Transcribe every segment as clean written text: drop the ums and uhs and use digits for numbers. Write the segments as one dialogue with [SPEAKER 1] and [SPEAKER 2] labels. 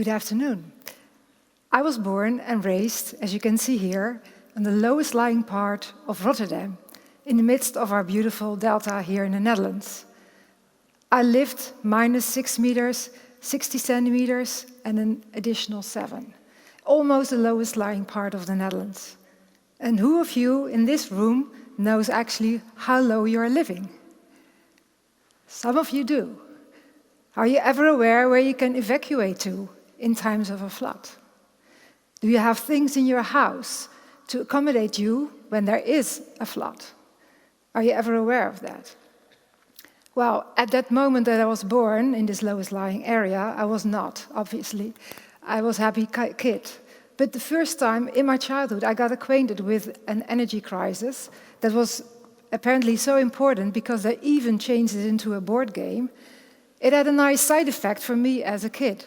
[SPEAKER 1] Good afternoon. I was born and raised, as you can see here, in the lowest lying part of Rotterdam, in the midst of our beautiful delta here in the Netherlands. I lived -6 meters, 60 centimeters, and an additional 7. Almost the lowest lying part of the Netherlands. And who of you in this room knows actually how low you are living? Some of you do. Are you ever aware where you can evacuate to in times of a flood? Do you have things in your house to accommodate you when there is a flood? Are you ever aware of that? Well, at that moment that I was born in this lowest lying area, I was not, obviously. I was a happy kid. But the first time in my childhood, I got acquainted with an energy crisis that was apparently so important because they even changed it into a board game. It had a nice side effect for me as a kid.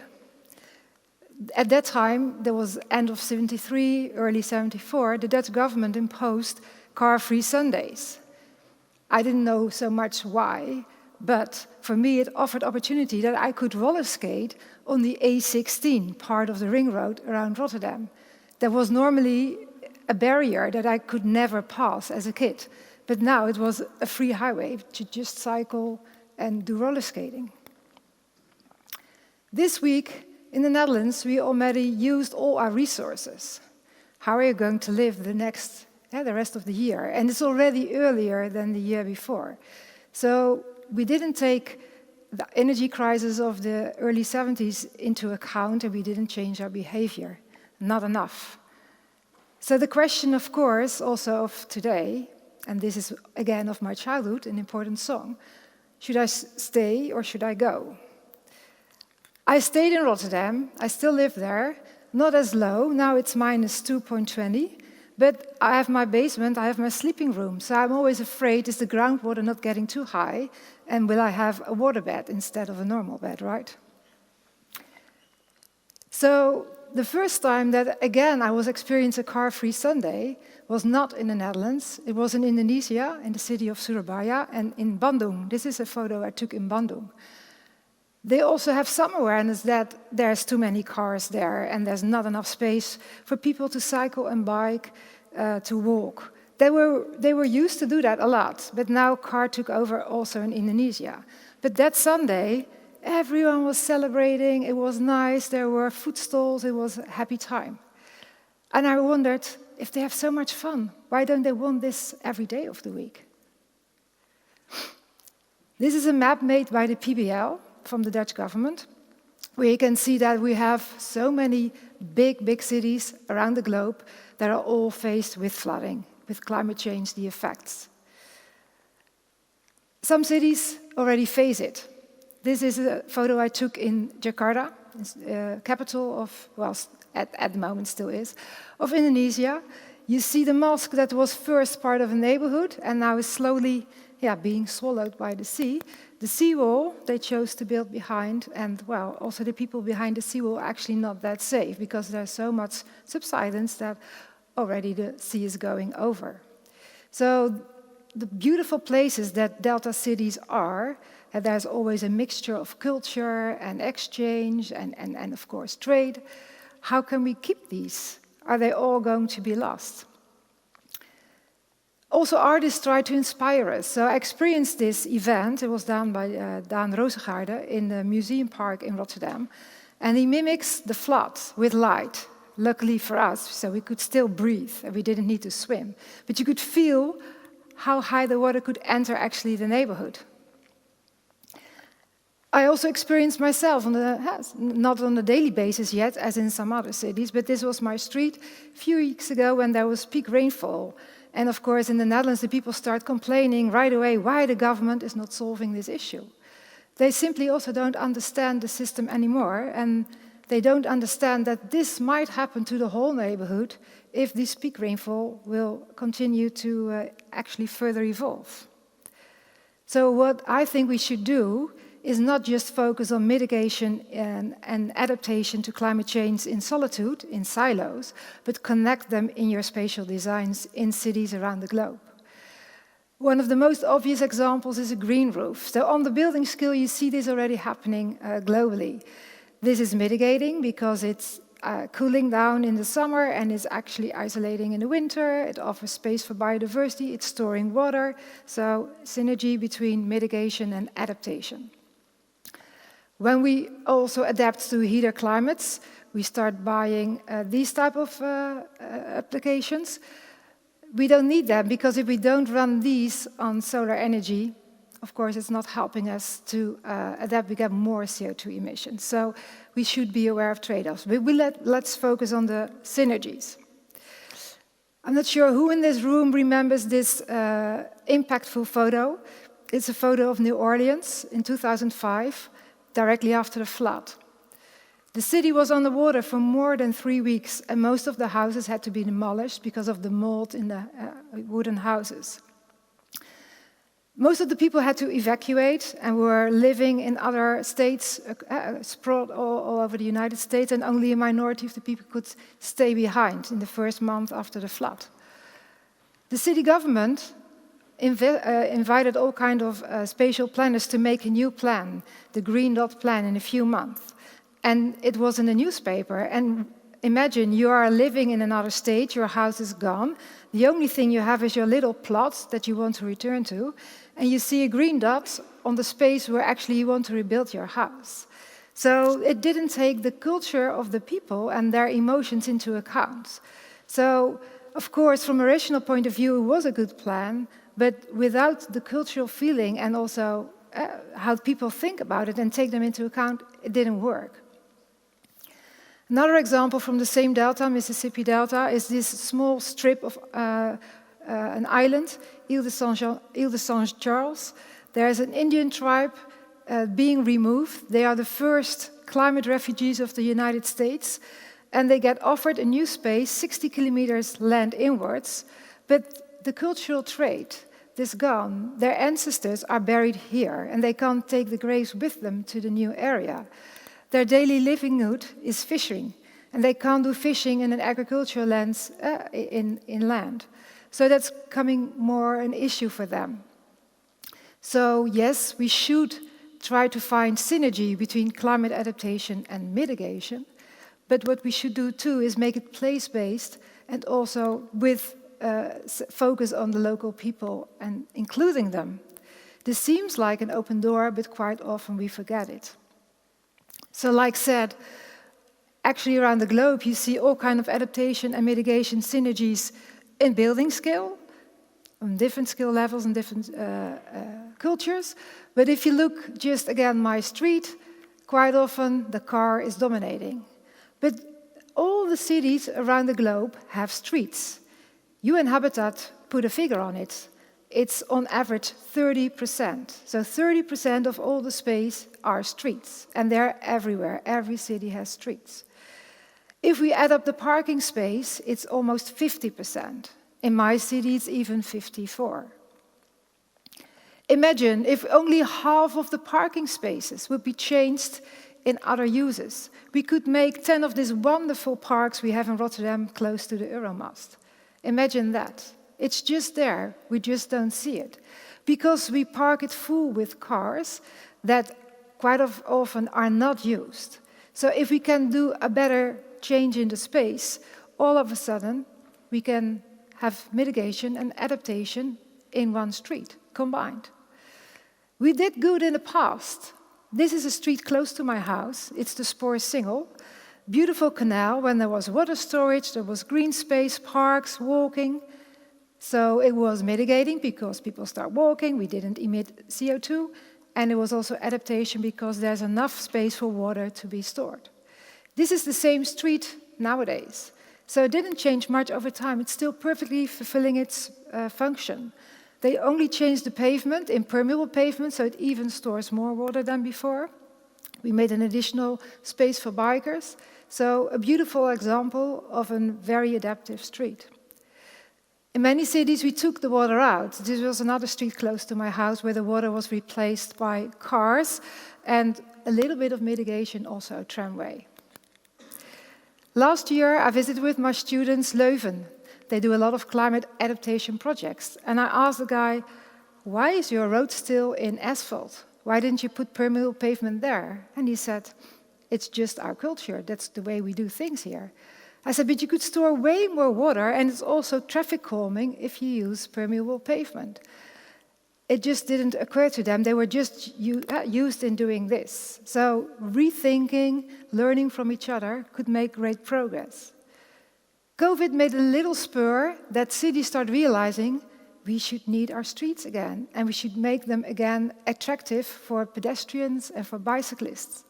[SPEAKER 1] At that time, there was end of 73, early 74, the Dutch government imposed car-free Sundays. I didn't know so much why, but for me it offered opportunity that I could roller skate on the A16 part of the ring road around Rotterdam. There was normally a barrier that I could never pass as a kid, but now it was a free highway to just cycle and do roller skating. This week in the Netherlands, we already used all our resources. How are you going to live the rest of the year? And it's already earlier than the year before. So we didn't take the energy crisis of the early 70s into account, and we didn't change our behavior. Not enough. So the question, of course, also of today, and this is again of my childhood, an important song, should I stay or should I go? I stayed in Rotterdam, I still live there, not as low, now it's -2.20, but I have my basement, I have my sleeping room, so I'm always afraid, is the groundwater not getting too high, and will I have a waterbed instead of a normal bed, right? So the first time that, again, I was experiencing a car-free Sunday was not in the Netherlands, it was in Indonesia, in the city of Surabaya, and in Bandung. This is a photo I took in Bandung. They also have some awareness that there's too many cars there and there's not enough space for people to cycle and bike, to walk. They were used to do that a lot, but now car took over also in Indonesia. But that Sunday, everyone was celebrating, it was nice, there were food stalls, it was a happy time. And I wondered, if they have so much fun, why don't they want this every day of the week? This is a map made by the PBL, from the Dutch government, where you can see that we have so many big cities around the globe that are all faced with flooding, with climate change, the effects. Some cities already face it. This is a photo I took in Jakarta, capital of, well, at the moment still is, of Indonesia. You see the mosque that was first part of a neighborhood and now is slowly being swallowed by the sea. The seawall they chose to build behind, and well, also the people behind the seawall are actually not that safe because there's so much subsidence that already the sea is going over. So the beautiful places that delta cities are, and there's always a mixture of culture and exchange and of course trade. How can we keep these? Are they all going to be lost? Also, artists try to inspire us. So I experienced this event, it was done by Daan Rozengaarde in the museum park in Rotterdam. And he mimics the flood with light, luckily for us, so we could still breathe and we didn't need to swim. But you could feel how high the water could enter actually the neighborhood. I also experienced myself, not on a daily basis yet, as in some other cities, but this was my street a few weeks ago when there was peak rainfall. And of course, in the Netherlands, the people start complaining right away why the government is not solving this issue. They simply also don't understand the system anymore, and they don't understand that this might happen to the whole neighborhood if this peak rainfall will continue to actually further evolve. So what I think we should do is not just focus on mitigation and adaptation to climate change in solitude, in silos, but connect them in your spatial designs in cities around the globe. One of the most obvious examples is a green roof. So on the building scale, you see this already happening globally. This is mitigating because it's cooling down in the summer and is actually isolating in the winter. It offers space for biodiversity, it's storing water. So synergy between mitigation and adaptation. When we also adapt to heater climates, we start buying these type of applications. We don't need them because if we don't run these on solar energy, of course, it's not helping us to adapt. We get more CO2 emissions. So we should be aware of trade-offs. But let's focus on the synergies. I'm not sure who in this room remembers this impactful photo. It's a photo of New Orleans in 2005, directly after the flood. The city was underwater for more than 3 weeks, and most of the houses had to be demolished because of the mold in the wooden houses. Most of the people had to evacuate and were living in other states, sprawled all over the United States, and only a minority of the people could stay behind in the first month after the flood. The city government invited all kinds of spatial planners to make a new plan, the Green Dot Plan, in a few months. And it was in the newspaper. And imagine you are living in another state, your house is gone. The only thing you have is your little plot that you want to return to. And you see a green dot on the space where actually you want to rebuild your house. So it didn't take the culture of the people and their emotions into account. So, of course, from a rational point of view, it was a good plan, but without the cultural feeling and also how people think about it and take them into account, it didn't work. Another example from the same delta, Mississippi Delta, is this small strip of an island, Ile de Saint Charles. There is an Indian tribe being removed. They are the first climate refugees of the United States, and they get offered a new space, 60 kilometers land inwards, but the cultural trait is gone. Their ancestors are buried here, and they can't take the graves with them to the new area. Their daily livelihood is fishing, and they can't do fishing in an agricultural land inland. So that's becoming more an issue for them. So yes, we should try to find synergy between climate adaptation and mitigation, but what we should do too is make it place-based and also with focus on the local people and including them. This seems like an open door, but quite often we forget it. So like said, actually around the globe you see all kinds of adaptation and mitigation synergies in building scale, on different skill levels and different cultures. But if you look just again my street, quite often the car is dominating. But all the cities around the globe have streets. UN Habitat put a figure on it. It's on average 30%. So 30% of all the space are streets, and they're everywhere. Every city has streets. If we add up the parking space, it's almost 50%. In my city, it's even 54%. Imagine if only half of the parking spaces would be changed in other uses. We could make 10 of these wonderful parks we have in Rotterdam close to the Euromast. Imagine that. It's just there, we just don't see it. Because we park it full with cars that quite often are not used. So if we can do a better change in the space, all of a sudden we can have mitigation and adaptation in one street, combined. We did good in the past. This is a street close to my house. It's the Spoor Singel. Beautiful canal, when there was water storage, there was green space, parks, walking. So it was mitigating because people start walking, we didn't emit CO2, and it was also adaptation because there's enough space for water to be stored. This is the same street nowadays. So it didn't change much over time. It's still perfectly fulfilling its function. They only changed the pavement, impermeable pavement, so it even stores more water than before. We made an additional space for bikers. So a beautiful example of a very adaptive street. In many cities, we took the water out. This was another street close to my house where the water was replaced by cars and a little bit of mitigation, also a tramway. Last year, I visited with my students Leuven. They do a lot of climate adaptation projects. And I asked the guy, why is your road still in asphalt? Why didn't you put permeable pavement there? And he said, It's just our culture. That's the way we do things here. I said, but you could store way more water, and it's also traffic calming if you use permeable pavement. It just didn't occur to them. They were just used in doing this. So rethinking, learning from each other could make great progress. COVID made a little spur that cities start realizing we should need our streets again, and we should make them again attractive for pedestrians and for bicyclists.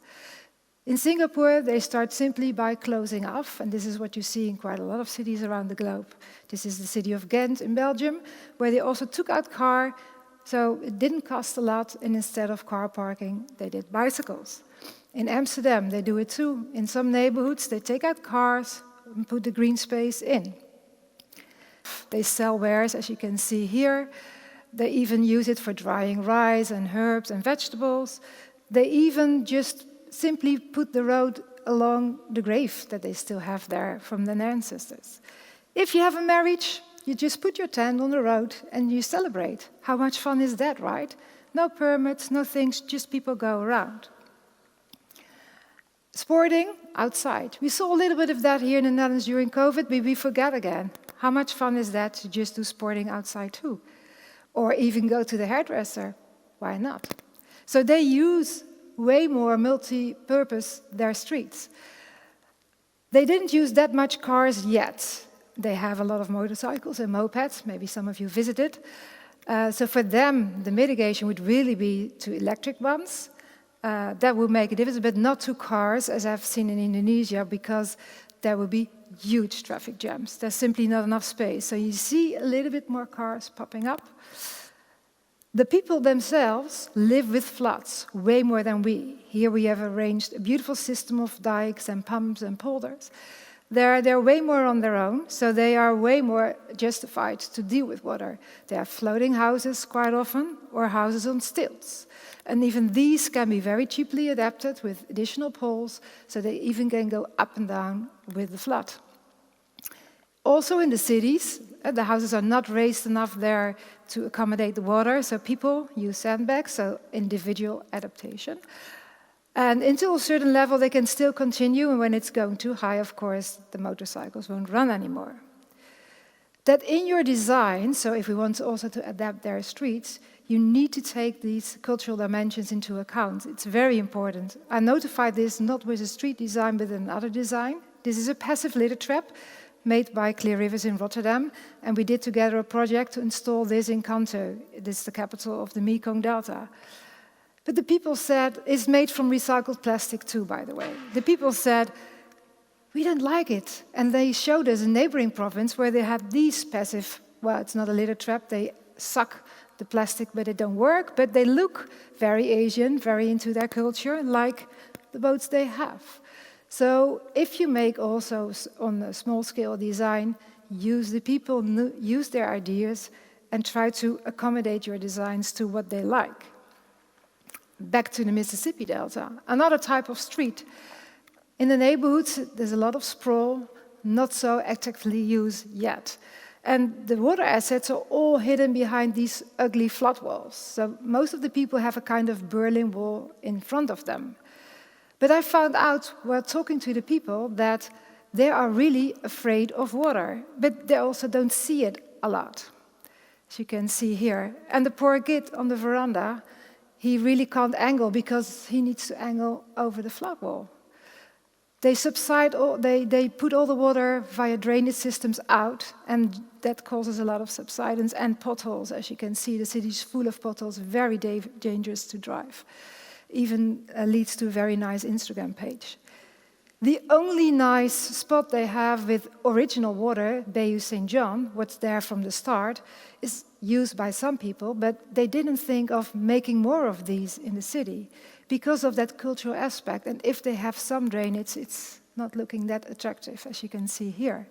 [SPEAKER 1] In Singapore, they start simply by closing off, and this is what you see in quite a lot of cities around the globe. This is the city of Ghent in Belgium, where they also took out car, so it didn't cost a lot, and instead of car parking, they did bicycles. In Amsterdam, they do it too. In some neighborhoods, they take out cars and put the green space in. They sell wares, as you can see here. They even use it for drying rice and herbs and vegetables. They even just simply put the road along the grave that they still have there from their ancestors. If you have a marriage, you just put your tent on the road and you celebrate. How much fun is that, right? No permits, no things, just people go around. Sporting outside. We saw a little bit of that here in the Netherlands during COVID, but we forget again. How much fun is that to just do sporting outside too? Or even go to the hairdresser. Why not? So they use way more multi-purpose their streets. They didn't use that much cars yet. They have a lot of motorcycles and mopeds. Maybe some of you visited. So for them, the mitigation would really be to electric ones. That would make a difference, but not to cars, as I've seen in Indonesia, because there would be huge traffic jams. There's simply not enough space. So you see a little bit more cars popping up. The people themselves live with floods way more than we. Here we have arranged a beautiful system of dikes and pumps and polders. They're way more on their own, so they are way more justified to deal with water. They have floating houses quite often, or houses on stilts. And even these can be very cheaply adapted with additional poles, so they even can go up and down with the flood. Also in the cities, the houses are not raised enough there to accommodate the water, so people use sandbags, so individual adaptation. And until a certain level, they can still continue, and when it's going too high, of course, the motorcycles won't run anymore. That in your design, so if we want also to adapt their streets, you need to take these cultural dimensions into account. It's very important. I notified this not with a street design, but another design. This is a passive litter trap made by Clear Rivers in Rotterdam, and we did together a project to install this in Kanto. This is the capital of the Mekong Delta. But the people said, it's made from recycled plastic too, by the way. The people said, we don't like it. And they showed us a neighboring province where they had these passive, well, it's not a litter trap, they suck the plastic, but it don't work, but they look very Asian, very into their culture, like the boats they have. So if you make also on a small scale design, use the people, use their ideas, and try to accommodate your designs to what they like. Back to the Mississippi Delta, another type of street. In the neighborhoods, there's a lot of sprawl, not so actively used yet. And the water assets are all hidden behind these ugly flood walls. So most of the people have a kind of Berlin Wall in front of them. But I found out while talking to the people that they are really afraid of water, but they also don't see it a lot, as you can see here. And the poor kid on the veranda, he really can't angle because he needs to angle over the flood wall. They they put all the water via drainage systems out, and that causes a lot of subsidence and potholes. As you can see, the city is full of potholes, very dangerous to drive. Even leads to a very nice Instagram page. The only nice spot they have with original water, Bayou St. John, what's there from the start, is used by some people, but they didn't think of making more of these in the city because of that cultural aspect. And if they have some drainage, it's not looking that attractive, as you can see here.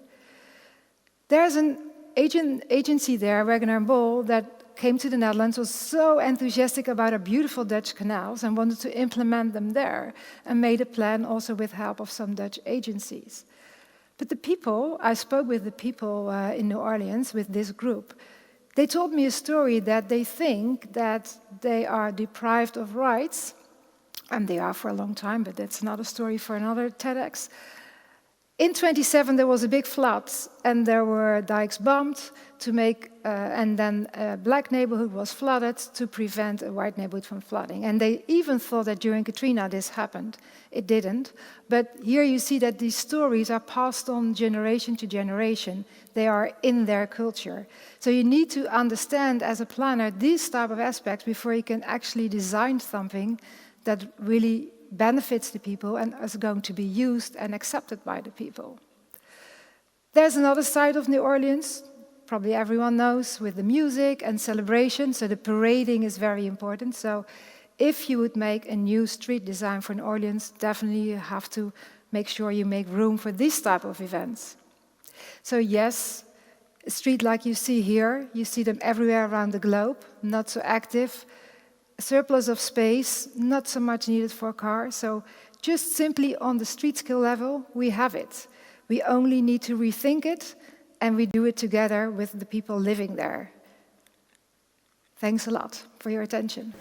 [SPEAKER 1] There's an agency there, Wagener & Bol, that came to the Netherlands, was so enthusiastic about our beautiful Dutch canals and wanted to implement them there, and made a plan also with help of some Dutch agencies. But the people, I spoke with the people in New Orleans with this group, they told me a story that they think that they are deprived of rights And they are for a long time, but that's another story for another TEDx. In 27, there was a big flood, and there were dikes bombed to make, and then a black neighborhood was flooded to prevent a white neighborhood from flooding. And they even thought that during Katrina this happened. It didn't. But here you see that these stories are passed on generation to generation. They are in their culture. So you need to understand as a planner these type of aspects before you can actually design something that really benefits the people and is going to be used and accepted by the people. There's another side of New Orleans, probably everyone knows, with the music and celebration, so the parading is very important. So if you would make a new street design for New Orleans, definitely you have to make sure you make room for this type of events. So yes, a street like you see here, you see them everywhere around the globe, not so active, surplus of space, not so much needed for a car. So just simply on the street scale level, we have it. We only need to rethink it, and we do it together with the people living there. Thanks a lot for your attention.